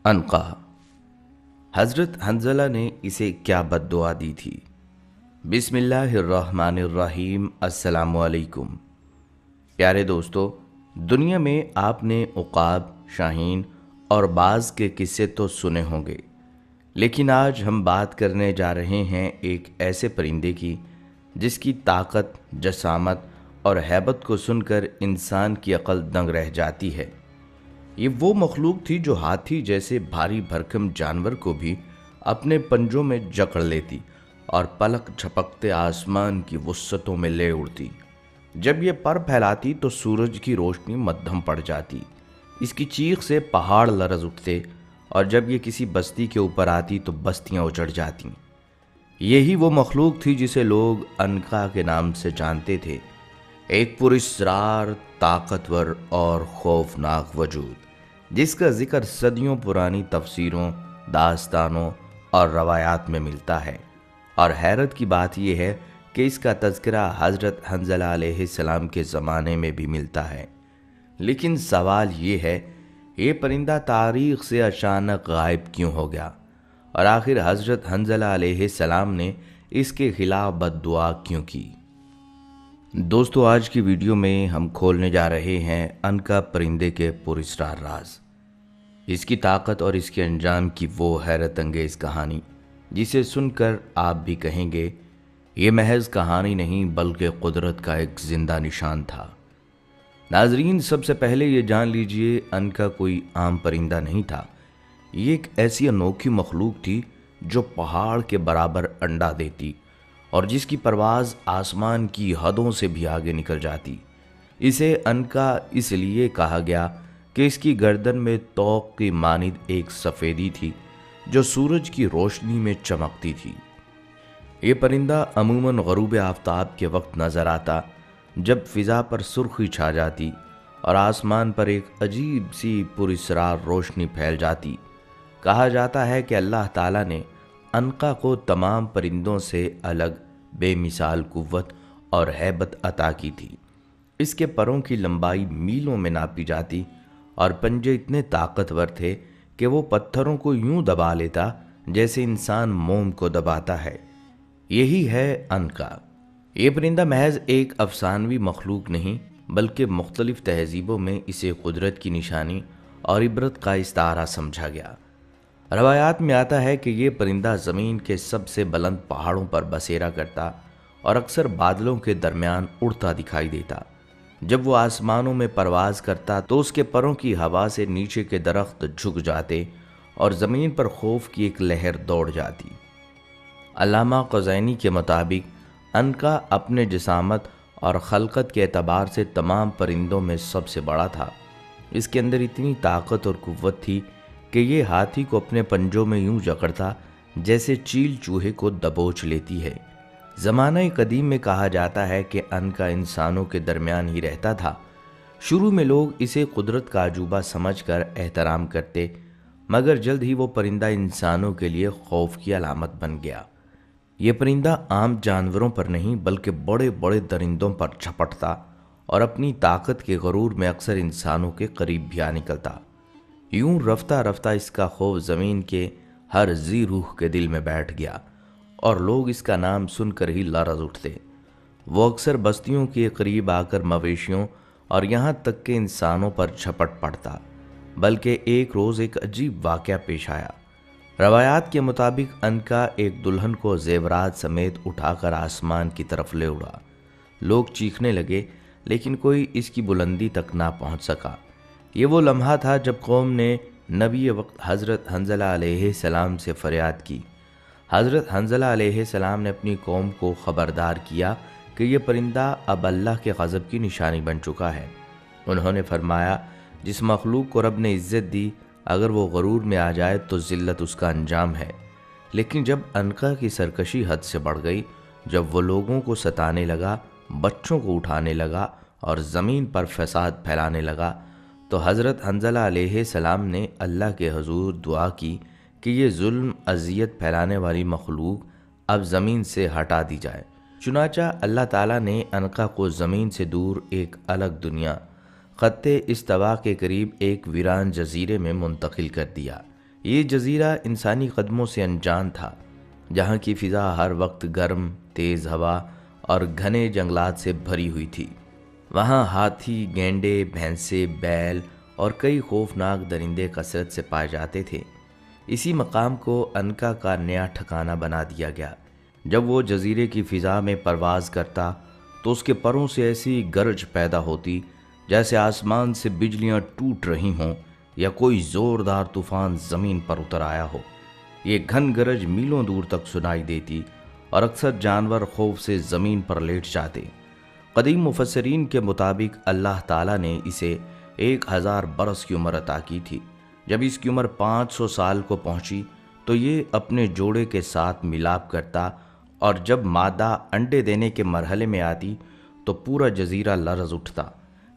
عنقا۔ حضرت حنظلہ نے اسے کیا بد دعا دی تھی؟ بسم اللہ الرحمن الرحیم۔ السلام علیکم پیارے دوستو، دنیا میں آپ نے عقاب، شاہین اور باز کے قصے تو سنے ہوں گے، لیکن آج ہم بات کرنے جا رہے ہیں ایک ایسے پرندے کی جس کی طاقت، جسامت اور ہیبت کو سن کر انسان کی عقل دنگ رہ جاتی ہے۔ یہ وہ مخلوق تھی جو ہاتھی جیسے بھاری بھرکم جانور کو بھی اپنے پنجوں میں جکڑ لیتی اور پلک جھپکتے آسمان کی وسعتوں میں لے اڑتی۔ جب یہ پر پھیلاتی تو سورج کی روشنی مدھم پڑ جاتی، اس کی چیخ سے پہاڑ لرز اٹھتے، اور جب یہ کسی بستی کے اوپر آتی تو بستیاں اجڑ جاتیں۔ یہی وہ مخلوق تھی جسے لوگ عنقا کے نام سے جانتے تھے، ایک پراسرار، طاقتور اور خوفناک وجود جس کا ذکر صدیوں پرانی تفسیروں، داستانوں اور روایات میں ملتا ہے۔ اور حیرت کی بات یہ ہے کہ اس کا تذکرہ حضرت حنظلہ علیہ السلام کے زمانے میں بھی ملتا ہے۔ لیکن سوال یہ ہے، یہ پرندہ تاریخ سے اچانک غائب کیوں ہو گیا، اور آخر حضرت حنظلہ علیہ السلام نے اس کے خلاف بد دعا کیوں کی؟ دوستو، آج کی ویڈیو میں ہم کھولنے جا رہے ہیں عنقا پرندے کے پراسرار راز، اس کی طاقت اور اس کے انجام کی وہ حیرت انگیز کہانی جسے سن کر آپ بھی کہیں گے یہ محض کہانی نہیں بلکہ قدرت کا ایک زندہ نشان تھا۔ ناظرین، سب سے پہلے یہ جان لیجئے، عنقا کوئی عام پرندہ نہیں تھا۔ یہ ایک ایسی انوکھی مخلوق تھی جو پہاڑ کے برابر انڈا دیتی اور جس کی پرواز آسمان کی حدوں سے بھی آگے نکل جاتی۔ اسے عنقا اس لیے کہا گیا کہ اس کی گردن میں طوق کی مانند ایک سفیدی تھی جو سورج کی روشنی میں چمکتی تھی۔ یہ پرندہ عموماً غروب آفتاب کے وقت نظر آتا، جب فضا پر سرخی چھا جاتی اور آسمان پر ایک عجیب سی پراسرار روشنی پھیل جاتی۔ کہا جاتا ہے کہ اللہ تعالیٰ نے عنقا کو تمام پرندوں سے الگ بے مثال قوت اور ہیبت عطا کی تھی۔ اس کے پروں کی لمبائی میلوں میں ناپی جاتی اور پنجے اتنے طاقتور تھے کہ وہ پتھروں کو یوں دبا لیتا جیسے انسان موم کو دباتا ہے۔ یہی ہے عنقا۔ یہ پرندہ محض ایک افسانوی مخلوق نہیں بلکہ مختلف تہذیبوں میں اسے قدرت کی نشانی اور عبرت کا استعارہ سمجھا گیا۔ روایات میں آتا ہے کہ یہ پرندہ زمین کے سب سے بلند پہاڑوں پر بسیرا کرتا اور اکثر بادلوں کے درمیان اڑتا دکھائی دیتا۔ جب وہ آسمانوں میں پرواز کرتا تو اس کے پروں کی ہوا سے نیچے کے درخت جھک جاتے اور زمین پر خوف کی ایک لہر دوڑ جاتی۔ علامہ قزوینی کے مطابق عنقا اپنے جسامت اور خلقت کے اعتبار سے تمام پرندوں میں سب سے بڑا تھا۔ اس کے اندر اتنی طاقت اور قوت تھی کہ یہ ہاتھی کو اپنے پنجوں میں یوں جکڑتا جیسے چیل چوہے کو دبوچ لیتی ہے۔ زمانہ قدیم میں کہا جاتا ہے کہ عنقا انسانوں کے درمیان ہی رہتا تھا۔ شروع میں لوگ اسے قدرت کا عجوبہ سمجھ کر احترام کرتے، مگر جلد ہی وہ پرندہ انسانوں کے لیے خوف کی علامت بن گیا۔ یہ پرندہ عام جانوروں پر نہیں بلکہ بڑے بڑے درندوں پر جھپٹتا اور اپنی طاقت کے غرور میں اکثر انسانوں کے قریب بھی آ نکلتا۔ یوں رفتہ رفتہ اس کا خوف زمین کے ہر ذی روح کے دل میں بیٹھ گیا اور لوگ اس کا نام سن کر ہی لرز اٹھتے۔ وہ اکثر بستیوں کے قریب آ کر مویشیوں اور یہاں تک کہ انسانوں پر جھپٹ پڑتا۔ بلکہ ایک روز ایک عجیب واقعہ پیش آیا۔ روایات کے مطابق عنقا ایک دلہن کو زیورات سمیت اٹھا کر آسمان کی طرف لے اڑا۔ لوگ چیخنے لگے لیکن کوئی اس کی بلندی تک نہ پہنچ سکا۔ یہ وہ لمحہ تھا جب قوم نے نبی وقت حضرت حنظلہ علیہ السلام سے فریاد کی۔ حضرت حنظلہ علیہ السلام نے اپنی قوم کو خبردار کیا کہ یہ پرندہ اب اللہ کے غضب کی نشانی بن چکا ہے۔ انہوں نے فرمایا، جس مخلوق کو رب نے عزت دی اگر وہ غرور میں آ جائے تو ذلت اس کا انجام ہے۔ لیکن جب عنقا کی سرکشی حد سے بڑھ گئی، جب وہ لوگوں کو ستانے لگا، بچوں کو اٹھانے لگا اور زمین پر فساد پھیلانے لگا، تو حضرت حنظلہ علیہ السلام نے اللہ کے حضور دعا کی کہ یہ ظلم اذیت پھیلانے والی مخلوق اب زمین سے ہٹا دی جائے۔ چنانچہ اللہ تعالیٰ نے عنقا کو زمین سے دور ایک الگ دنیا، خط استوا کے قریب ایک ویران جزیرے میں منتقل کر دیا۔ یہ جزیرہ انسانی قدموں سے انجان تھا، جہاں کی فضا ہر وقت گرم، تیز ہوا اور گھنے جنگلات سے بھری ہوئی تھی۔ وہاں ہاتھی، گینڈے، بھینسے، بیل اور کئی خوفناک درندے کثرت سے پائے جاتے تھے۔ اسی مقام کو انکا کا نیا ٹھکانہ بنا دیا گیا۔ جب وہ جزیرے کی فضا میں پرواز کرتا تو اس کے پروں سے ایسی گرج پیدا ہوتی جیسے آسمان سے بجلیاں ٹوٹ رہی ہوں یا کوئی زوردار طوفان زمین پر اتر آیا ہو۔ یہ گھن گرج میلوں دور تک سنائی دیتی اور اکثر جانور خوف سے زمین پر لیٹ جاتے۔ قدیم مفسرین کے مطابق اللہ تعالیٰ نے اسے 1000 برس کی عمر عطا کی تھی۔ جب اس کی عمر 500 سال کو پہنچی تو یہ اپنے جوڑے کے ساتھ ملاپ کرتا، اور جب مادہ انڈے دینے کے مرحلے میں آتی تو پورا جزیرہ لرز اٹھتا۔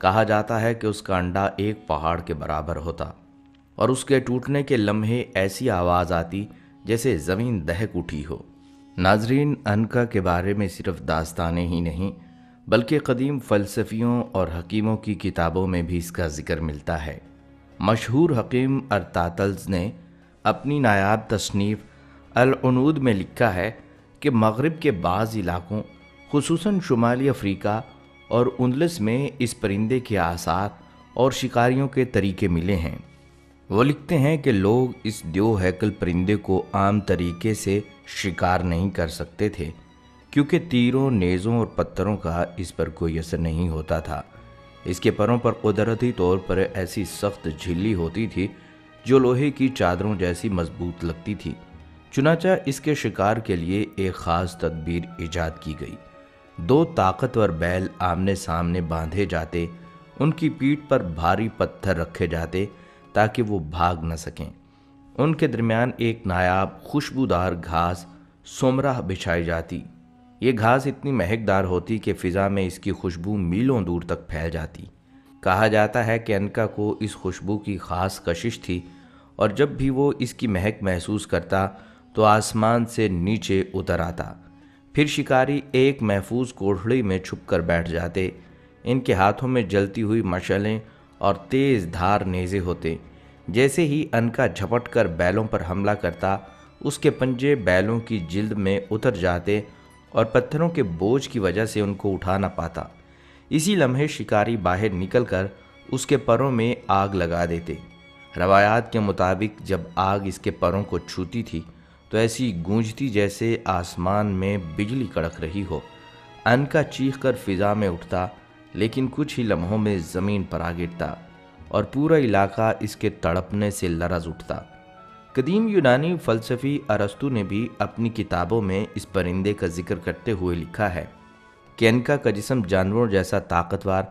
کہا جاتا ہے کہ اس کا انڈا ایک پہاڑ کے برابر ہوتا، اور اس کے ٹوٹنے کے لمحے ایسی آواز آتی جیسے زمین دہک اٹھی ہو۔ ناظرین، انکا کے بارے میں صرف داستانیں ہی نہیں بلکہ قدیم فلسفیوں اور حکیموں کی کتابوں میں بھی اس کا ذکر ملتا ہے۔ مشہور حکیم ارطاطلس نے اپنی نایاب تصنیف العنود میں لکھا ہے کہ مغرب کے بعض علاقوں خصوصاً شمالی افریقہ اور اندلس میں اس پرندے کے آثار اور شکاریوں کے طریقے ملے ہیں۔ وہ لکھتے ہیں کہ لوگ اس دیو ہیکل پرندے کو عام طریقے سے شکار نہیں کر سکتے تھے، کیونکہ تیروں، نیزوں اور پتھروں کا اس پر کوئی اثر نہیں ہوتا تھا۔ اس کے پروں پر قدرتی طور پر ایسی سخت جھلی ہوتی تھی جو لوہے کی چادروں جیسی مضبوط لگتی تھی۔ چنانچہ اس کے شکار کے لیے ایک خاص تدبیر ایجاد کی گئی۔ 2 طاقتور بیل آمنے سامنے باندھے جاتے، ان کی پیٹھ پر بھاری پتھر رکھے جاتے تاکہ وہ بھاگ نہ سکیں۔ ان کے درمیان ایک نایاب خوشبودار گھاس سومرہ بچھائی جاتی۔ یہ گھاس اتنی مہکدار ہوتی کہ فضا میں اس کی خوشبو میلوں دور تک پھیل جاتی۔ کہا جاتا ہے کہ انکا کو اس خوشبو کی خاص کشش تھی، اور جب بھی وہ اس کی مہک محسوس کرتا تو آسمان سے نیچے اتر آتا۔ پھر شکاری ایک محفوظ کوٹھڑی میں چھپ کر بیٹھ جاتے۔ ان کے ہاتھوں میں جلتی ہوئی مشعلیں اور تیز دھار نیزے ہوتے۔ جیسے ہی انکا جھپٹ کر بیلوں پر حملہ کرتا، اس کے پنجے بیلوں کی جلد میں اتر جاتے اور پتھروں کے بوجھ کی وجہ سے ان کو اٹھا نہ پاتا۔ اسی لمحے شکاری باہر نکل کر اس کے پروں میں آگ لگا دیتے۔ روایات کے مطابق جب آگ اس کے پروں کو چھوتی تھی تو ایسی گونجتی جیسے آسمان میں بجلی کڑک رہی ہو۔ انکا چیخ کر فضا میں اٹھتا، لیکن کچھ ہی لمحوں میں زمین پر آ گرتا اور پورا علاقہ اس کے تڑپنے سے لرز اٹھتا۔ قدیم یونانی فلسفی ارسطو نے بھی اپنی کتابوں میں اس پرندے کا ذکر کرتے ہوئے لکھا ہے کہ انکا کا جسم جانوروں جیسا طاقتور،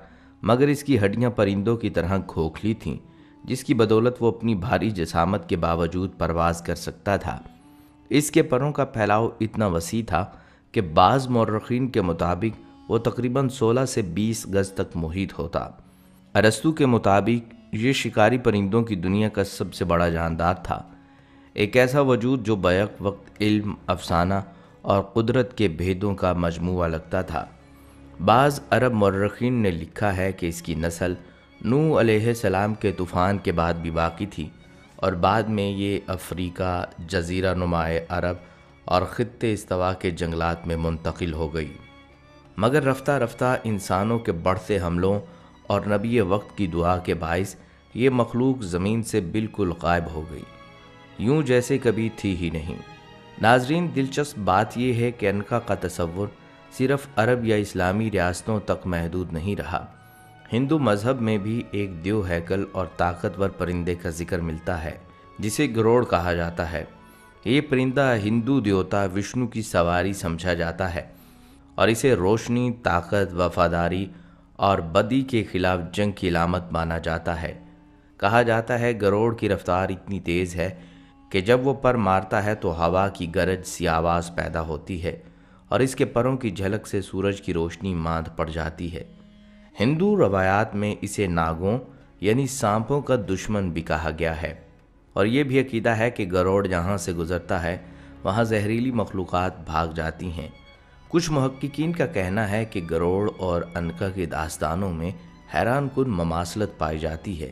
مگر اس کی ہڈیاں پرندوں کی طرح کھوکھلی تھیں، جس کی بدولت وہ اپنی بھاری جسامت کے باوجود پرواز کر سکتا تھا۔ اس کے پروں کا پھیلاؤ اتنا وسیع تھا کہ بعض مورخین کے مطابق وہ تقریباً 16 سے 20 گز تک محیط ہوتا۔ ارسطو کے مطابق یہ شکاری پرندوں کی دنیا کا سب سے بڑا جاندار تھا، ایک ایسا وجود جو بیک وقت علم، افسانہ اور قدرت کے بھیدوں کا مجموعہ لگتا تھا۔ بعض عرب مورخین نے لکھا ہے کہ اس کی نسل نوح علیہ السلام کے طوفان کے بعد بھی باقی تھی، اور بعد میں یہ افریقہ، جزیرہ نمائے عرب اور خطے استوا کے جنگلات میں منتقل ہو گئی۔ مگر رفتہ رفتہ انسانوں کے بڑھتے حملوں اور نبی وقت کی دعا کے باعث یہ مخلوق زمین سے بالکل غائب ہو گئی، یوں جیسے کبھی تھی ہی نہیں۔ ناظرین، دلچسپ بات یہ ہے کہ انکا کا تصور صرف عرب یا اسلامی ریاستوں تک محدود نہیں رہا۔ ہندو مذہب میں بھی ایک دیو ہیکل اور طاقتور پرندے کا ذکر ملتا ہے جسے گروڑ کہا جاتا ہے۔ یہ پرندہ ہندو دیوتا وشنو کی سواری سمجھا جاتا ہے، اور اسے روشنی، طاقت، وفاداری اور بدی کے خلاف جنگ کی علامت مانا جاتا ہے۔ کہا جاتا ہے گروڑ کی رفتار اتنی تیز ہے کہ جب وہ پر مارتا ہے تو ہوا کی گرج سی آواز پیدا ہوتی ہے، اور اس کے پروں کی جھلک سے سورج کی روشنی ماند پڑ جاتی ہے۔ ہندو روایات میں اسے ناگوں یعنی سانپوں کا دشمن بھی کہا گیا ہے، اور یہ بھی عقیدہ ہے کہ گروڑ جہاں سے گزرتا ہے وہاں زہریلی مخلوقات بھاگ جاتی ہیں۔ کچھ محققین کا کہنا ہے کہ گروڑ اور انکا کی داستانوں میں حیران کن مماثلت پائی جاتی ہے۔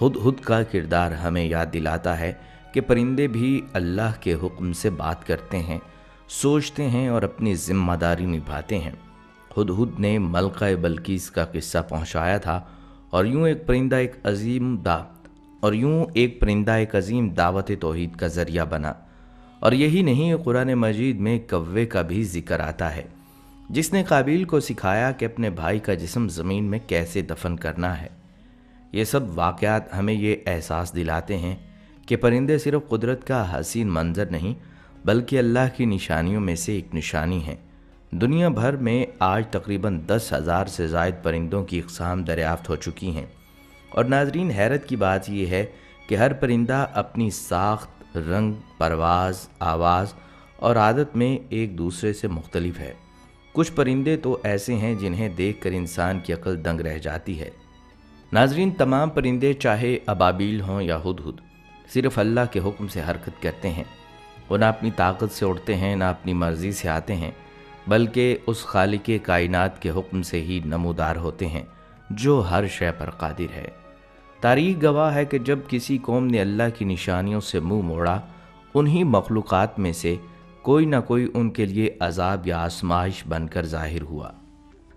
ہدہد کا کردار ہمیں یاد دلاتا ہے کہ پرندے بھی اللہ کے حکم سے بات کرتے ہیں، سوچتے ہیں اور اپنی ذمہ داری نبھاتے ہیں۔ ہدہد نے ملکہ بلقیس کا قصہ پہنچایا تھا، اور یوں ایک پرندہ ایک عظیم دعوت توحید کا ذریعہ بنا۔ اور یہی نہیں، قرآن مجید میں کوے کا بھی ذکر آتا ہے، جس نے قابیل کو سکھایا کہ اپنے بھائی کا جسم زمین میں کیسے دفن کرنا ہے۔ یہ سب واقعات ہمیں یہ احساس دلاتے ہیں کہ پرندے صرف قدرت کا حسین منظر نہیں، بلکہ اللہ کی نشانیوں میں سے ایک نشانی ہیں۔ دنیا بھر میں آج تقریباً 10,000 سے زائد پرندوں کی اقسام دریافت ہو چکی ہیں، اور ناظرین، حیرت کی بات یہ ہے کہ ہر پرندہ اپنی ساخت، رنگ، پرواز، آواز اور عادت میں ایک دوسرے سے مختلف ہے۔ کچھ پرندے تو ایسے ہیں جنہیں دیکھ کر انسان کی عقل دنگ رہ جاتی ہے۔ ناظرین، تمام پرندے چاہے ابابیل ہوں یا ہدہد، صرف اللہ کے حکم سے حرکت کرتے ہیں۔ وہ نہ اپنی طاقت سے اڑتے ہیں، نہ اپنی مرضی سے آتے ہیں، بلکہ اس خالق کائنات کے حکم سے ہی نمودار ہوتے ہیں جو ہر شے پر قادر ہے۔ تاریخ گواہ ہے کہ جب کسی قوم نے اللہ کی نشانیوں سے منہ موڑا، انہی مخلوقات میں سے کوئی نہ کوئی ان کے لیے عذاب یا آزمائش بن کر ظاہر ہوا۔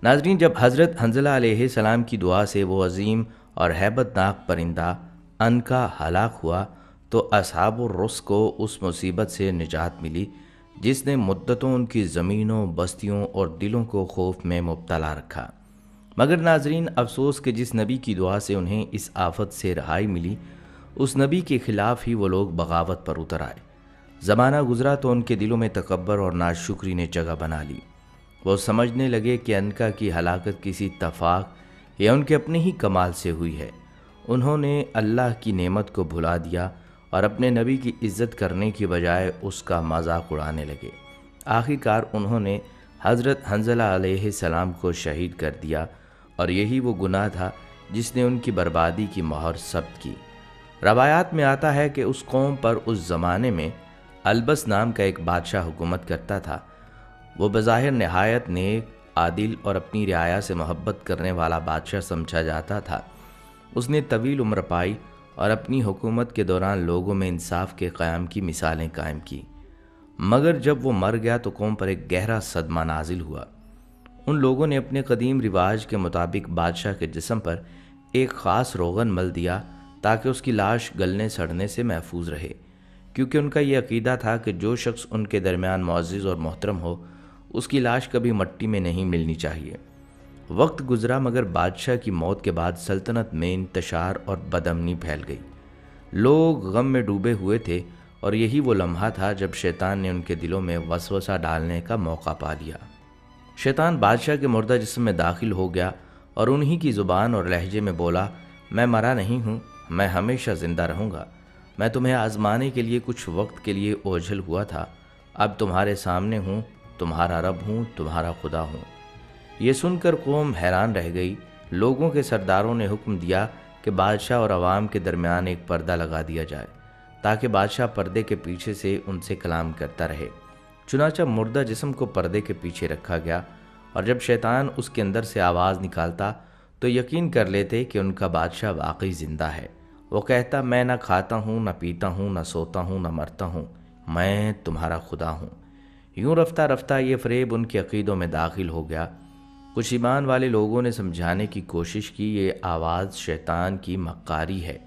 ناظرین، جب حضرت حنظلہ علیہ السلام کی دعا سے وہ عظیم اور ہیبت ناک پرندہ عنقا ہلاک ہوا، تو اصحاب الرس کو اس مصیبت سے نجات ملی جس نے مدتوں ان کی زمینوں، بستیوں اور دلوں کو خوف میں مبتلا رکھا۔ مگر ناظرین، افسوس کہ جس نبی کی دعا سے انہیں اس آفت سے رہائی ملی، اس نبی کے خلاف ہی وہ لوگ بغاوت پر اتر آئے۔ زمانہ گزرا تو ان کے دلوں میں تکبر اور ناشکری نے جگہ بنا لی۔ وہ سمجھنے لگے کہ عنقا کی ہلاکت کسی اتفاق یا ان کے اپنے ہی کمال سے ہوئی ہے۔ انہوں نے اللہ کی نعمت کو بھلا دیا اور اپنے نبی کی عزت کرنے کی بجائے اس کا مذاق اڑانے لگے۔ آخرکار انہوں نے حضرت حنظلہ علیہ السلام کو شہید کر دیا، اور یہی وہ گناہ تھا جس نے ان کی بربادی کی مہر ثبت کی۔ روایات میں آتا ہے کہ اس قوم پر اس زمانے میں البس نام کا ایک بادشاہ حکومت کرتا تھا۔ وہ بظاہر نہایت نیک، عادل اور اپنی رعایا سے محبت کرنے والا بادشاہ سمجھا جاتا تھا۔ اس نے طویل عمر پائی اور اپنی حکومت کے دوران لوگوں میں انصاف کے قیام کی مثالیں قائم کی۔ مگر جب وہ مر گیا تو قوم پر ایک گہرا صدمہ نازل ہوا۔ ان لوگوں نے اپنے قدیم رواج کے مطابق بادشاہ کے جسم پر ایک خاص روغن مل دیا تاکہ اس کی لاش گلنے سڑنے سے محفوظ رہے، کیونکہ ان کا یہ عقیدہ تھا کہ جو شخص ان کے درمیان معزز اور محترم ہو، اس کی لاش کبھی مٹی میں نہیں ملنی چاہیے۔ وقت گزرا، مگر بادشاہ کی موت کے بعد سلطنت میں انتشار اور بدامنی پھیل گئی۔ لوگ غم میں ڈوبے ہوئے تھے، اور یہی وہ لمحہ تھا جب شیطان نے ان کے دلوں میں وسوسہ ڈالنے کا موقع پا لیا۔ شیطان بادشاہ کے مردہ جسم میں داخل ہو گیا اور انہی کی زبان اور لہجے میں بولا، میں مرا نہیں ہوں، میں ہمیشہ زندہ رہوں گا۔ میں تمہیں آزمانے کے لیے کچھ وقت کے لیے اوجھل ہوا تھا، اب تمہارے سامنے ہوں، تمہارا رب ہوں، تمہارا خدا ہوں۔ یہ سن کر قوم حیران رہ گئی۔ لوگوں کے سرداروں نے حکم دیا کہ بادشاہ اور عوام کے درمیان ایک پردہ لگا دیا جائے تاکہ بادشاہ پردے کے پیچھے سے ان سے کلام کرتا رہے۔ چنانچہ مردہ جسم کو پردے کے پیچھے رکھا گیا، اور جب شیطان اس کے اندر سے آواز نکالتا تو یقین کر لیتے کہ ان کا بادشاہ واقعی زندہ ہے۔ وہ کہتا، میں نہ کھاتا ہوں، نہ پیتا ہوں، نہ سوتا ہوں، نہ مرتا ہوں، میں تمہارا خدا ہوں۔ یوں رفتہ رفتہ یہ فریب ان کے عقیدوں میں داخل ہو گیا۔ کچھ ایمان والے لوگوں نے سمجھانے کی کوشش کی یہ آواز شیطان کی مکاری ہے،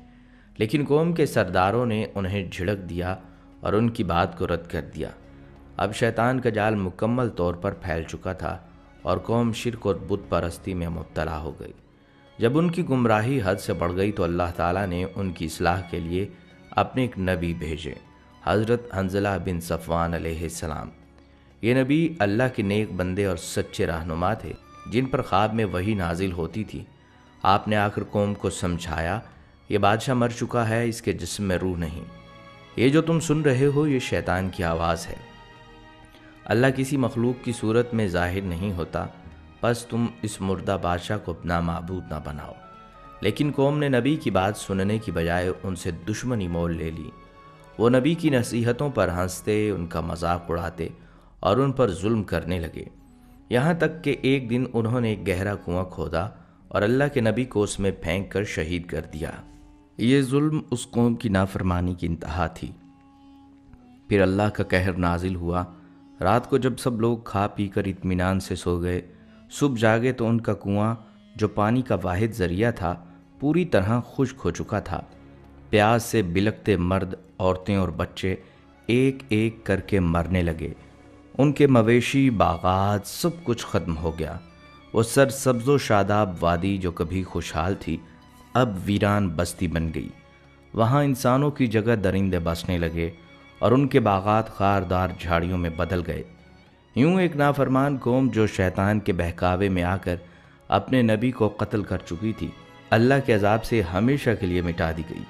لیکن قوم کے سرداروں نے انہیں جھڑک دیا اور ان کی بات کو رد کر دیا۔ اب شیطان کا جال مکمل طور پر پھیل چکا تھا اور قوم شرک اور بت پرستی میں مبتلا ہو گئی۔ جب ان کی گمراہی حد سے بڑھ گئی تو اللہ تعالیٰ نے ان کی اصلاح کے لیے اپنے ایک نبی بھیجے، حضرت حنظلہ بن صفوان علیہ السلام۔ یہ نبی اللہ کے نیک بندے اور سچے رہنما تھے جن پر خواب میں وحی نازل ہوتی تھی۔ آپ نے آ کر قوم کو سمجھایا، یہ بادشاہ مر چکا ہے، اس کے جسم میں روح نہیں۔ یہ جو تم سن رہے ہو یہ شیطان کی آواز ہے۔ اللہ کسی مخلوق کی صورت میں ظاہر نہیں ہوتا، بس تم اس مردہ بادشاہ کو اپنا معبود نہ بناؤ۔ لیکن قوم نے نبی کی بات سننے کی بجائے ان سے دشمنی مول لے لی۔ وہ نبی کی نصیحتوں پر ہنستے، ان کا مذاق اڑاتے اور ان پر ظلم کرنے لگے، یہاں تک کہ ایک دن انہوں نے ایک گہرا کنواں کھودا اور اللہ کے نبی کو اس میں پھینک کر شہید کر دیا۔ یہ ظلم اس قوم کی نافرمانی کی انتہا تھی۔ پھر اللہ کا قہر نازل ہوا۔ رات کو جب سب لوگ کھا پی کر اطمینان سے سو گئے، صبح جاگے تو ان کا کنواں جو پانی کا واحد ذریعہ تھا پوری طرح خشک ہو چکا تھا۔ پیاس سے بلکتے مرد، عورتیں اور بچے ایک ایک کر کے مرنے لگے۔ ان کے مویشی، باغات، سب کچھ ختم ہو گیا۔ وہ سرسبز و شاداب وادی جو کبھی خوشحال تھی اب ویران بستی بن گئی۔ وہاں انسانوں کی جگہ درندے بسنے لگے اور ان کے باغات خاردار جھاڑیوں میں بدل گئے۔ یوں ایک نافرمان قوم جو شیطان کے بہکاوے میں آ کر اپنے نبی کو قتل کر چکی تھی، اللہ کے عذاب سے ہمیشہ کے لیے مٹا دی گئی۔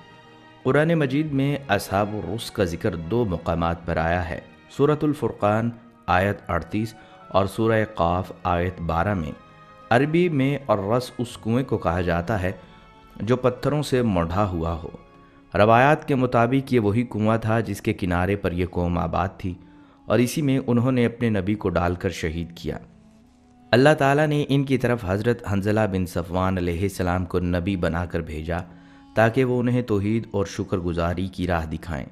قرآن مجید میں اصحاب الرس کا ذکر 2 مقامات پر آیا ہے۔ سورۃ الفرقان آیت 38 اور سورہ قاف آیت 12 میں۔ عربی میں الرس اس کنویں کو کہا جاتا ہے جو پتھروں سے مڑھا ہوا ہو۔ روایات کے مطابق یہ وہی کنواں تھا جس کے کنارے پر یہ قوم آباد تھی اور اسی میں انہوں نے اپنے نبی کو ڈال کر شہید کیا۔ اللہ تعالیٰ نے ان کی طرف حضرت حنظلہ بن صفوان علیہ السلام کو نبی بنا کر بھیجا تاکہ وہ انہیں توحید اور شکر گزاری کی راہ دکھائیں،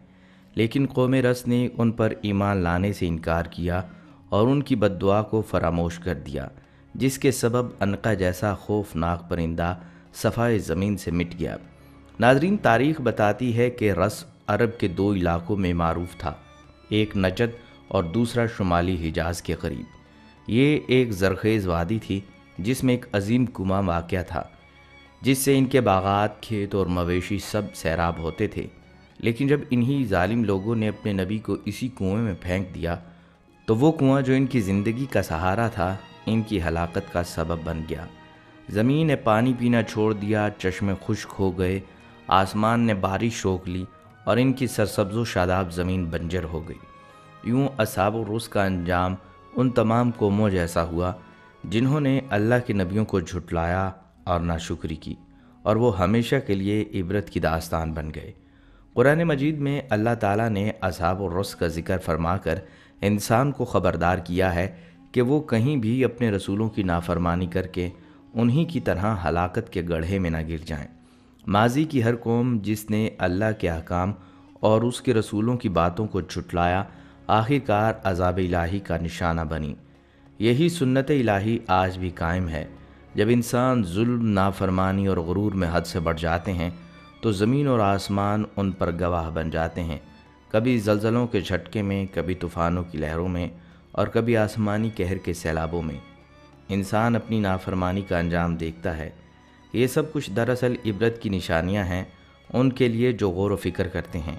لیکن قوم رس نے ان پر ایمان لانے سے انکار کیا اور ان کی بد دعا کو فراموش کر دیا، جس کے سبب عنقا جیسا خوفناک پرندہ صفائے زمین سے مٹ گیا۔ ناظرین، تاریخ بتاتی ہے کہ رس عرب کے 2 علاقوں میں معروف تھا، ایک نجد اور دوسرا شمالی حجاز کے قریب۔ یہ ایک زرخیز وادی تھی جس میں ایک عظیم کنواں واقع تھا، جس سے ان کے باغات، کھیت اور مویشی سب سیراب ہوتے تھے۔ لیکن جب انہی ظالم لوگوں نے اپنے نبی کو اسی کنویں میں پھینک دیا تو وہ کنواں جو ان کی زندگی کا سہارا تھا ان کی ہلاکت کا سبب بن گیا۔ زمین نے پانی پینا چھوڑ دیا، چشمے خشک ہو گئے، آسمان نے بارش روک لی اور ان کی سرسبز و شاداب زمین بنجر ہو گئی۔ یوں اصحاب الرس کا انجام ان تمام قوموں جیسا ہوا جنہوں نے اللہ کے نبیوں کو جھٹلایا اور ناشکری کی، اور وہ ہمیشہ کے لیے عبرت کی داستان بن گئے۔ قرآن مجید میں اللہ تعالیٰ نے اصحاب الرس کا ذکر فرما کر انسان کو خبردار کیا ہے کہ وہ کہیں بھی اپنے رسولوں کی نافرمانی کر کے انہی کی طرح ہلاکت کے گڑھے میں نہ گر جائیں۔ ماضی کی ہر قوم جس نے اللہ کے احکام اور اس کے رسولوں کی باتوں کو جھٹلایا، آخرکار عذاب الہی کا نشانہ بنی۔ یہی سنت الہی آج بھی قائم ہے۔ جب انسان ظلم، نافرمانی اور غرور میں حد سے بڑھ جاتے ہیں تو زمین اور آسمان ان پر گواہ بن جاتے ہیں، کبھی زلزلوں کے جھٹکے میں، کبھی طوفانوں کی لہروں میں اور کبھی آسمانی قہر کے سیلابوں میں۔ انسان اپنی نافرمانی کا انجام دیکھتا ہے۔ یہ سب کچھ دراصل عبرت کی نشانیاں ہیں ان کے لیے جو غور و فکر کرتے ہیں۔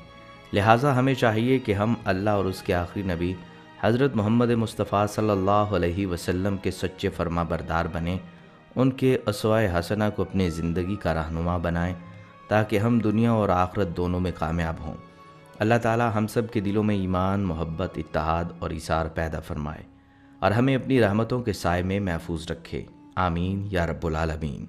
لہٰذا ہمیں چاہیے کہ ہم اللہ اور اس کے آخری نبی حضرت محمد مصطفیٰ صلی اللہ علیہ وسلم کے سچے فرما بردار بنیں، ان کے اسوۂ حسنہ کو اپنی زندگی کا رہنما بنائیں تاکہ ہم دنیا اور آخرت دونوں میں کامیاب ہوں۔ اللہ تعالی ہم سب کے دلوں میں ایمان، محبت، اتحاد اور ایثار پیدا فرمائے اور ہمیں اپنی رحمتوں کے سائے میں محفوظ رکھے۔ آمین یا رب العالمین۔